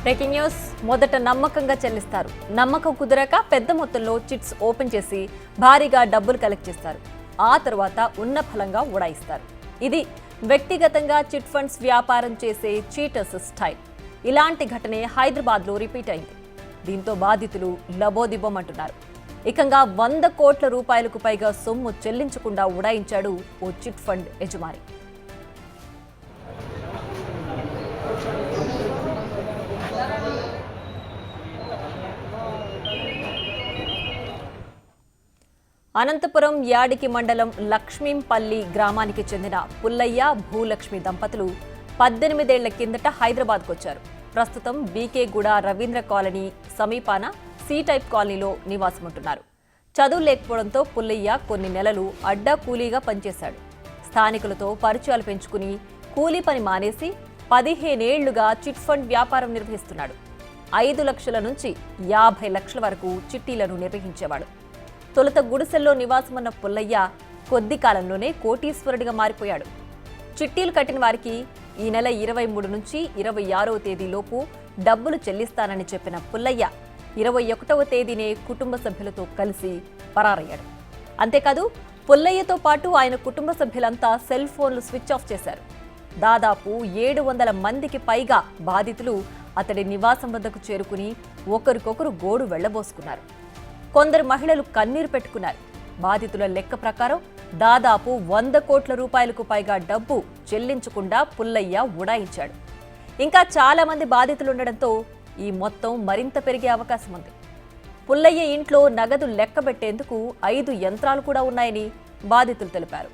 Breaking news. మొదట నమ్మకంగా చెల్లిస్తారు. నమ్మకం కుదరక పెద్ద మొత్తంలో చిట్స్ ఓపెన్ చేసి భారీగా డబ్బులు కలెక్ట్ చేస్తారు. ఆ తర్వాత ఉన్న ఫలంగా ఉడాయిస్తారు. ఇది వ్యక్తిగతంగా చిట్ ఫండ్స్ వ్యాపారం చేసే చీటర్స్ స్టైల్. ఇలాంటి ఘటనే హైదరాబాద్లో రిపీట్ అయింది. దీంతో బాధితులు లబోదిబోమంటున్నారు. ఏకంగా 100 కోట్ల రూపాయలకు పైగా సొమ్ము చెల్లించకుండా ఉడాయించాడు ఓ చిట్ ఫండ్ యజమాని. అనంతపురం యాడికి మండలం లక్ష్మీంపల్లి గ్రామానికి చెందిన పుల్లయ్య భూలక్ష్మి దంపతులు 18 ఏళ్ల కిందట హైదరాబాద్కు వచ్చారు. ప్రస్తుతం బీకేగూడ రవీంద్ర కాలనీ సమీపాన సి టైప్ కాలనీలో నివాసముంటున్నారు. చదువు లేకపోవడంతో పుల్లయ్య కొన్ని నెలలు అడ్డా కూలీగా పనిచేశాడు. స్థానికులతో పరిచయాలు పెంచుకుని కూలీ పని మానేసి 15 ఏళ్లుగా చిట్ ఫండ్ వ్యాపారం నిర్వహిస్తున్నాడు. 5 లక్షల నుంచి 50 లక్షల వరకు చిట్టీలను నిర్వహించేవాడు. తొలుత గుడిసెల్లో నివాసమున్న పుల్లయ్య కొద్ది కాలంలోనే కోటీశ్వరుడిగా మారిపోయాడు. చిట్టీలు కట్టిన వారికి ఈ నెల 23 నుంచి 26వ తేదీలోపు డబ్బులు చెల్లిస్తానని చెప్పిన పుల్లయ్య 21వ తేదీనే కుటుంబ సభ్యులతో కలిసి పరారయ్యాడు. అంతేకాదు పుల్లయ్యతో పాటు ఆయన కుటుంబ సభ్యులంతా సెల్ ఫోన్లు స్విచ్ ఆఫ్ చేశారు. దాదాపు 700 మందికి పైగా బాధితులు అతడి నివాసం వద్దకు చేరుకుని ఒకరికొకరు గోడు వెళ్లబోసుకున్నారు. కొందరు మహిళలు కన్నీరు పెట్టుకున్నారు. బాధితుల లెక్క ప్రకారం దాదాపు 100 కోట్ల రూపాయలకు పైగా డబ్బు చెల్లించకుండా పుల్లయ్య ఉడాయించాడు. ఇంకా చాలా మంది బాధితులుండడంతో ఈ మొత్తం మరింత పెరిగే అవకాశం ఉంది. పుల్లయ్య ఇంట్లో నగదు లెక్కబెట్టేందుకు 5 యంత్రాలు కూడా ఉన్నాయని బాధితులు తెలిపారు.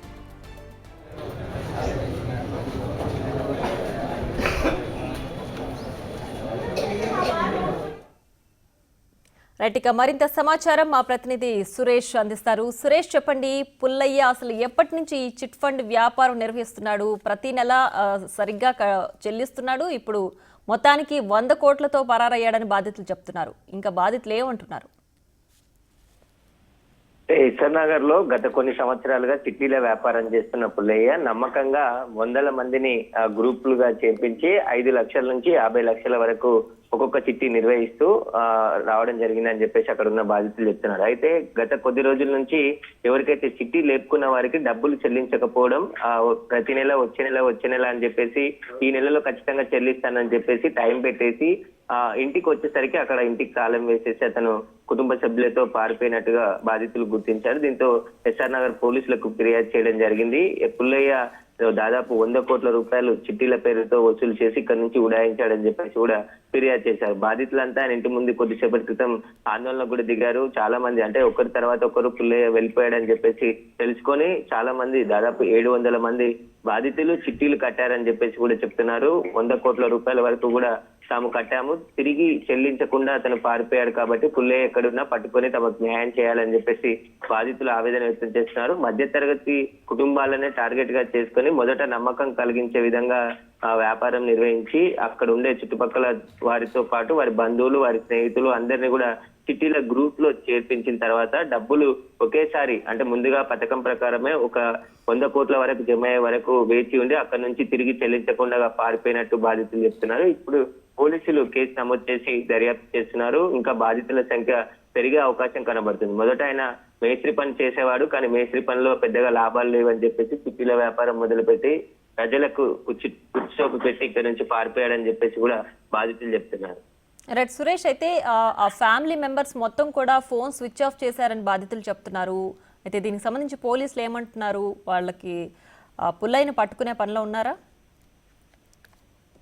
రైట్, మరింత సమాచారం మా ప్రతినిధి సురేష్ అందిస్తారు. సురేష్, చెప్పండి, పుల్లయ్య అసలు ఎప్పటి నుంచి ఈ చిట్ ఫండ్ వ్యాపారం నిర్వహిస్తున్నాడు? ప్రతి నెల సరిగ్గా చెల్లిస్తున్నాడు. ఇప్పుడు మొత్తానికి 100 కోట్లతో పరారయ్యాడని బాధితులు చెప్తున్నారు. ఇంకా బాధితులు ఏమంటున్నారు? ఎస్ఆర్ నగర్ లో గత కొన్ని సంవత్సరాలుగా చిట్టీల వ్యాపారం చేస్తున్న పుల్లయ్య నమ్మకంగా 100 మందిని గ్రూపులుగా చేర్పించి 5 లక్షల నుంచి 50 లక్షల వరకు ఒక్కొక్క చిట్టి నిర్వహిస్తూ రావడం జరిగిందని చెప్పేసి అక్కడ ఉన్న బాధితులు చెప్తున్నారు. అయితే గత కొద్ది రోజుల నుంచి ఎవరికైతే చిట్టి లేపుకున్న వారికి డబ్బులు చెల్లించకపోవడం, ప్రతి నెల వచ్చే నెల అని చెప్పేసి ఈ నెలలో ఖచ్చితంగా చెల్లిస్తానని చెప్పేసి టైం పెట్టేసి ఇంటికి వచ్చేసరికి అక్కడ ఇంటికి తాళం వేసేసి అతను కుటుంబ సభ్యులతో పారిపోయినట్టుగా బాధితులు గుర్తించారు. దీంతో ఎస్ఆర్ నగర్ పోలీసులకు ఫిర్యాదు చేయడం జరిగింది. పుల్లయ్య దాదాపు 100 కోట్ల రూపాయలు చిట్టీల పేరుతో వసూలు చేసి ఇక్కడ నుంచి ఉడాయించాడని చెప్పేసి కూడా ఫిర్యాదు చేశారు. బాధితులంతా ఆయన ఇంటి ముందు కొద్దిసేపటి క్రితం ఆందోళన కూడా దిగారు. చాలా మంది, అంటే ఒకరి తర్వాత ఒకరు పుల్లయ్య వెళ్ళిపోయాడని చెప్పేసి తెలుసుకొని చాలా మంది, దాదాపు 700 మంది బాధితులు చిట్టీలు కట్టారని చెప్పేసి కూడా చెప్తున్నారు. 100 కోట్ల రూపాయల వరకు కూడా తాము కట్టాము, తిరిగి చెల్లించకుండా అతను పారిపోయాడు కాబట్టి పుల్లయ్య ఎక్కడున్నా పట్టుకొని తమకు న్యాయం చేయాలని చెప్పేసి బాధితులు ఆవేదన వ్యక్తం చేస్తున్నారు. మధ్యతరగతి కుటుంబాలనే టార్గెట్ గా చేసుకొని మొదట నమ్మకం కలిగించే విధంగా వ్యాపారం నిర్వహించి అక్కడ ఉండే చుట్టుపక్కల వారితో పాటు వారి బంధువులు, వారి స్నేహితులు అందరినీ కూడా చిట్టీల గ్రూప్ లో చేర్పించిన తర్వాత డబ్బులు ఒకేసారి, అంటే ముందుగా పథకం ప్రకారమే ఒక 100 కోట్ల వరకు జమ అయ్యే వరకు వేచి ఉండి అక్కడ నుంచి తిరిగి చెల్లించకుండా పారిపోయినట్టు బాధితులు చెప్తున్నారు. ఇప్పుడు పోలీసులు కేసు నమోదు చేసి దర్యాప్తు చేస్తున్నారు. ఇంకా బాధితుల సంఖ్య పెరిగే అవకాశం కనబడుతుంది. మొదట ఆయన మేస్త్రి పని చేసేవాడు, కానీ మేస్త్రి పనిలో పెద్దగా లాభాలు లేవని చెప్పేసి చిట్టీల వ్యాపారం మొదలుపెట్టి ప్రజలకు కుర్చోపు పెట్టి ఇక్కడ నుంచి పారిపోయాడని చెప్పేసి కూడా బాధితులు చెప్తున్నారు. రైట్ సురేష్, అయితే ఆ ఫ్యామిలీ మెంబర్స్ మొత్తం కూడా ఫోన్ స్విచ్ ఆఫ్ చేశారని బాధితులు చెప్తున్నారు. అయితే దీనికి సంబంధించి పోలీసులు ఏమంటున్నారు? వాళ్ళకి పుల్లయ్యను పట్టుకునే పనిలో ఉన్నారా?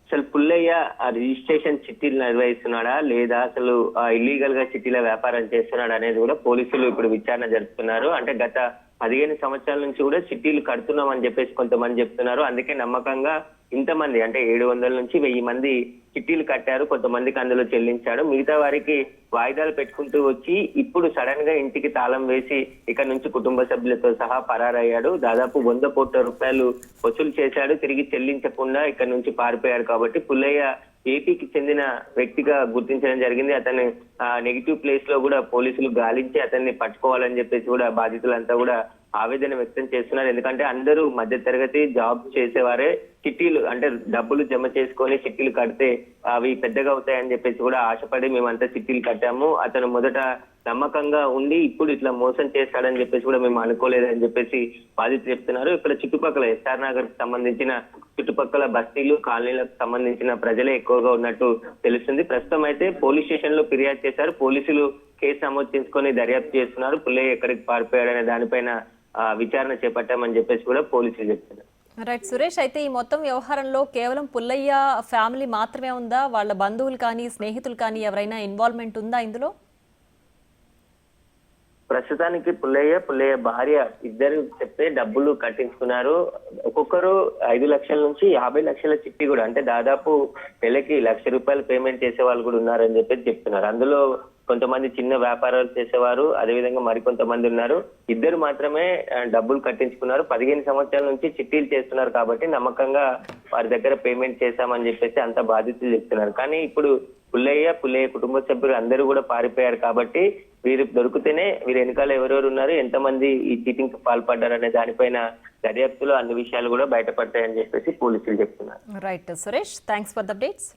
అసలు పుల్లయ్య రిజిస్ట్రేషన్ చిట్టీలు నిర్వహిస్తున్నాడా లేదా అసలు ఇల్లీగల్ గా చిట్టీల వ్యాపారం చేస్తున్నాడా అనేది కూడా పోలీసులు ఇప్పుడు విచారణ జరుపుతున్నారు. అంటే గత 15 సంవత్సరాల నుంచి కూడా చిట్టీలు కడుతున్నాం అని చెప్పేసి కొంతమంది చెప్తున్నారు. అందుకే నమ్మకంగా ఇంతమంది, అంటే 700 నుంచి 1000 మంది చిట్టీలు కట్టారు. కొంతమందికి అందులో చెల్లించాడు. మిగతా వారికి వాయిదాలు పెట్టుకుంటూ వచ్చి ఇప్పుడు సడన్ గా ఇంటికి తాళం వేసి ఇక్కడ నుంచి కుటుంబ సభ్యులతో సహా పరారయ్యాడు. దాదాపు 100 కోట్ల రూపాయలు వసూలు చేశాడు. తిరిగి చెల్లించకుండా ఇక్కడ నుంచి పారిపోయాడు. కాబట్టి పుల్లయ్య ఏపీకి చెందిన వ్యక్తిగా గుర్తించడం జరిగింది. అతన్ని నెగిటివ్ ప్లేస్ లో కూడా పోలీసులు గాలించి అతన్ని పట్టుకోవాలని చెప్పేసి కూడా బాధితులంతా కూడా ఆవేదన వ్యక్తం చేస్తున్నారు. ఎందుకంటే అందరూ మధ్యతరగతి జాబ్ చేసేవారే చిట్టీలు అంటే డబ్బులు జమ చేసుకొని చిట్టీలు కడితే అవి పెద్దగా అవుతాయని చెప్పేసి కూడా ఆశపడి మేమంతా చిట్టీలు కట్టాము. అతను మొదట నమ్మకంగా ఉండి ఇప్పుడు ఇట్లా మోసం చేస్తాడని చెప్పేసి కూడా మేము అనుకోలేదని చెప్పేసి బాధితులు చెప్తున్నారు. ఇక్కడ చుట్టుపక్కల ఎస్ఆర్ నగర్ కి సంబంధించిన చుట్టుపక్కల బస్తీలు కాలనీలకు సంబంధించిన ప్రజలే ఎక్కువగా ఉన్నట్టు తెలుస్తుంది. ప్రస్తుతం అయితే పోలీస్ స్టేషన్ లో ఫిర్యాదు చేశారు. పోలీసులు కేసు నమోదు చేసుకొని దర్యాప్తు చేస్తున్నారు. పుల్లయ్య ఎక్కడికి పారిపోయాడనే దానిపైన విచారణ చేపట్టామని చెప్పేసి కూడా పోలీసులు చెప్తున్నారు. రైట్ సురేష్, అయితే ఈ మొత్తం వ్యవహారంలో కేవలం పుల్లయ్య ఫ్యామిలీ మాత్రమే ఉందా? వాళ్ళ బంధువులు కానీ స్నేహితులు కానీ ఎవరైనా ఇన్వాల్వ్మెంట్ ఉందా ఇందులో? ప్రస్తుతానికి పుల్లయ్య భార్య ఇద్దరు చెప్తే డబ్బులు కట్టించుకున్నారు. ఒక్కొక్కరు 5 లక్షల నుంచి 50 లక్షల చిట్టి కూడా, అంటే దాదాపు నెలకి ₹1,00,000 పేమెంట్ చేసే వాళ్ళు కూడా ఉన్నారని చెప్పేసి చెప్తున్నారు. అందులో కొంతమంది చిన్న వ్యాపారాలు చేసేవారు, అదేవిధంగా మరికొంతమంది ఉన్నారు. ఇద్దరు మాత్రమే డబ్బులు కట్టించుకున్నారు. 15 సంవత్సరాల నుంచి చిట్టీలు చేస్తున్నారు కాబట్టి నమ్మకంగా వారి దగ్గర పేమెంట్ చేశామని చెప్పేసి అంత బాధితులు చెప్తున్నారు. కానీ ఇప్పుడు పుల్లయ్య కుటుంబ సభ్యులు అందరూ కూడా పారిపోయారు కాబట్టి వీరు దొరికితేనే వీరు వెనకాల ఎవరెవరు ఉన్నారు, ఎంతమంది ఈ చీటింగ్ కు పాల్పడ్డారనే దానిపైన దర్యాప్తులో అన్ని విషయాలు కూడా బయటపడతాయని చెప్పేసి పోలీసులు చెప్తున్నారు. Right Suresh, thanks for the updates.